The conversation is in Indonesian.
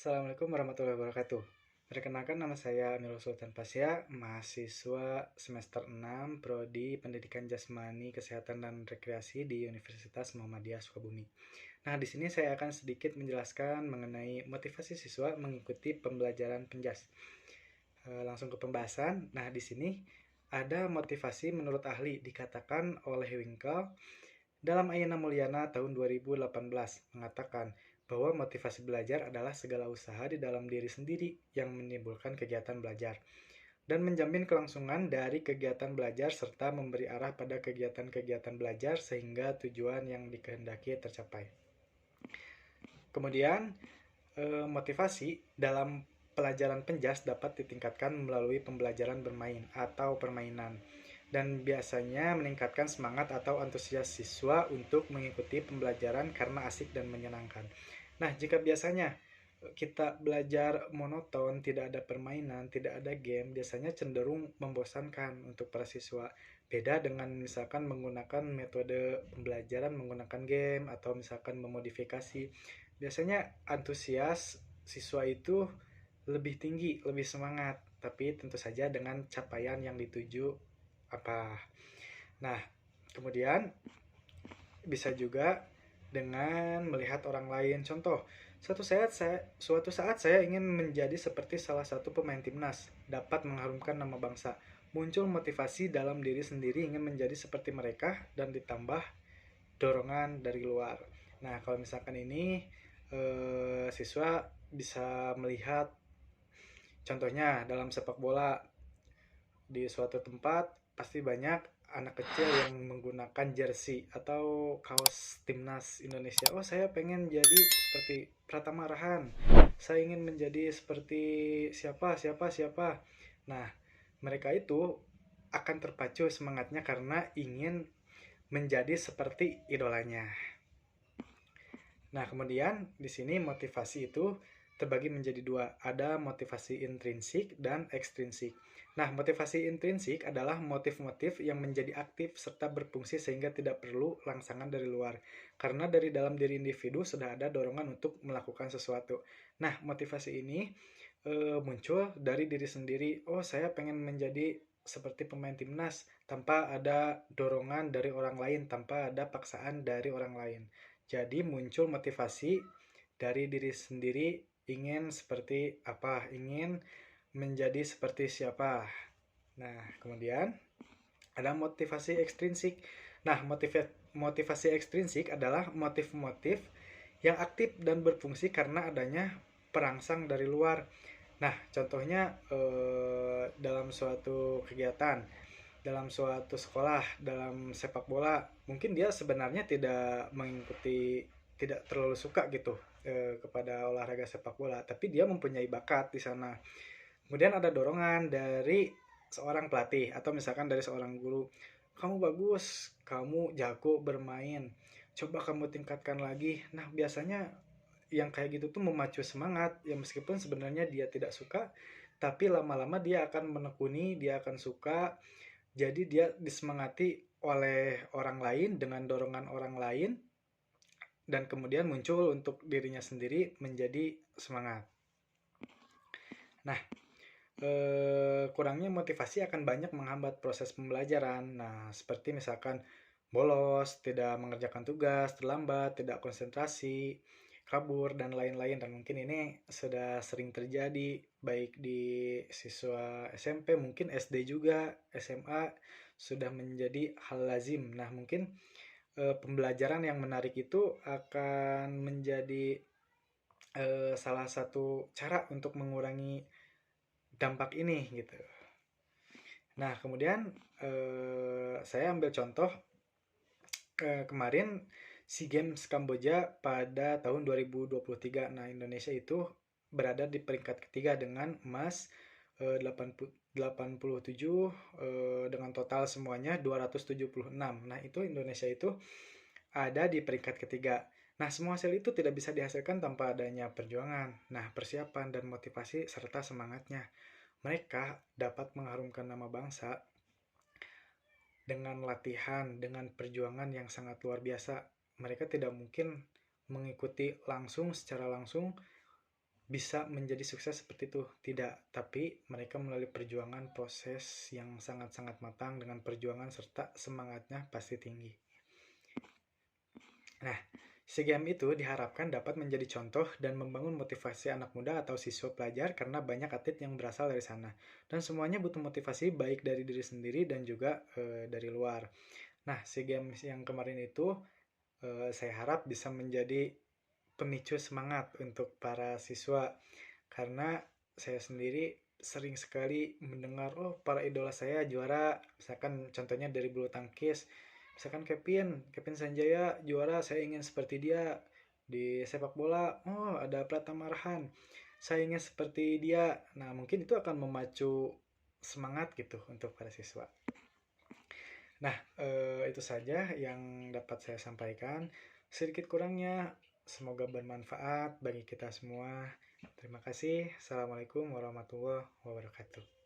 Assalamualaikum warahmatullahi wabarakatuh. Perkenalkan, nama saya Nurul Sultan Pasya, mahasiswa semester 6 Prodi Pendidikan Jasmani, Kesehatan dan Rekreasi di Universitas Muhammadiyah Sukabumi. Nah, di sini saya akan sedikit menjelaskan mengenai motivasi siswa mengikuti pembelajaran Penjas. Langsung ke pembahasan. Nah, di sini ada motivasi menurut ahli dikatakan oleh Winkel dalam Ayeuna Mulyana tahun 2018 mengatakan bahwa motivasi belajar adalah segala usaha di dalam diri sendiri yang menimbulkan kegiatan belajar dan menjamin kelangsungan dari kegiatan belajar serta memberi arah pada kegiatan-kegiatan belajar sehingga tujuan yang dikehendaki tercapai. Kemudian, motivasi dalam pelajaran Penjas dapat ditingkatkan melalui pembelajaran bermain atau permainan dan biasanya meningkatkan semangat atau antusias siswa untuk mengikuti pembelajaran karena asik dan menyenangkan. Nah, jika biasanya kita belajar monoton, tidak ada permainan, tidak ada game, biasanya cenderung membosankan untuk para siswa. Beda dengan misalkan menggunakan metode pembelajaran menggunakan game atau misalkan memodifikasi. Biasanya antusias siswa itu lebih tinggi, lebih semangat, tapi tentu saja dengan capaian yang dituju apa. Nah, kemudian bisa juga dengan melihat orang lain. Contoh, suatu saat saya ingin menjadi seperti salah satu pemain timnas, dapat mengharumkan nama bangsa. Muncul motivasi dalam diri sendiri ingin menjadi seperti mereka dan ditambah dorongan dari luar. Nah, kalau misalkan ini siswa bisa melihat contohnya dalam sepak bola di suatu tempat pasti banyak anak kecil yang menggunakan jersey atau kaos timnas Indonesia. Oh, saya pengen jadi seperti Pratama Arhan. Saya ingin menjadi seperti siapa, siapa, siapa. Nah, mereka itu akan terpacu semangatnya karena ingin menjadi seperti idolanya. Nah, kemudian di sini motivasi itu terbagi menjadi dua. Ada motivasi intrinsik dan ekstrinsik. Nah, motivasi intrinsik adalah motif-motif yang menjadi aktif serta berfungsi sehingga tidak perlu rangsangan dari luar. Karena dari dalam diri individu sudah ada dorongan untuk melakukan sesuatu. Nah, motivasi ini muncul dari diri sendiri. Oh, saya pengen menjadi seperti pemain timnas tanpa ada dorongan dari orang lain, tanpa ada paksaan dari orang lain. Jadi muncul motivasi dari diri sendiri ingin seperti apa, ingin menjadi seperti siapa. Nah, kemudian ada motivasi ekstrinsik. Nah, motivasi ekstrinsik adalah motif-motif yang aktif dan berfungsi karena adanya perangsang dari luar. Nah, contohnya dalam suatu kegiatan, dalam suatu sekolah, dalam sepak bola, mungkin dia sebenarnya tidak mengikuti, tidak terlalu suka gitu kepada olahraga sepak bola, tapi dia mempunyai bakat di sana. Kemudian ada dorongan dari seorang pelatih atau misalkan dari seorang guru. Kamu bagus, kamu jago bermain. Coba kamu tingkatkan lagi. Nah, biasanya yang kayak gitu tuh memacu semangat. Ya meskipun sebenarnya dia tidak suka, tapi lama-lama dia akan menekuni, dia akan suka. Jadi dia disemangati oleh orang lain dengan dorongan orang lain dan kemudian muncul untuk dirinya sendiri menjadi semangat. Nah, kurangnya motivasi akan banyak menghambat proses pembelajaran. Nah, seperti misalkan bolos, tidak mengerjakan tugas, terlambat, tidak konsentrasi, kabur, dan lain-lain. Dan mungkin ini sudah sering terjadi, baik di siswa SMP, mungkin SD juga, SMA, sudah menjadi hal lazim. Nah, mungkin pembelajaran yang menarik itu akan menjadi salah satu cara untuk mengurangi dampak ini gitu. Nah, kemudian saya ambil contoh kemarin SEA Games Kamboja pada tahun 2023. Nah, Indonesia itu berada di peringkat ketiga dengan emas 87 dengan total semuanya 276. Nah, itu Indonesia itu ada di peringkat ketiga. Nah, semua hasil itu tidak bisa dihasilkan tanpa adanya perjuangan. Nah, persiapan dan motivasi serta semangatnya. Mereka dapat mengharumkan nama bangsa dengan latihan, dengan perjuangan yang sangat luar biasa. Mereka tidak mungkin mengikuti langsung secara langsung bisa menjadi sukses seperti itu. Tidak, tapi mereka melalui perjuangan proses yang sangat-sangat matang dengan perjuangan serta semangatnya pasti tinggi. Nah, SEA Games itu diharapkan dapat menjadi contoh dan membangun motivasi anak muda atau siswa pelajar karena banyak atlet yang berasal dari sana. Dan semuanya butuh motivasi baik dari diri sendiri dan juga dari luar. Nah, SEA Games yang kemarin itu saya harap bisa menjadi pemicu semangat untuk para siswa karena saya sendiri sering sekali mendengar para idola saya juara, misalkan contohnya dari bulu tangkis, misalkan Kevin Sanjaya juara, saya ingin seperti dia. Di sepak bola, ada Pratama Arhan, saya ingin seperti dia. Nah, mungkin itu akan memacu semangat gitu untuk para siswa. Nah, itu saja yang dapat saya sampaikan. Sedikit kurangnya, semoga bermanfaat bagi kita semua. Terima kasih. Assalamualaikum warahmatullahi wabarakatuh.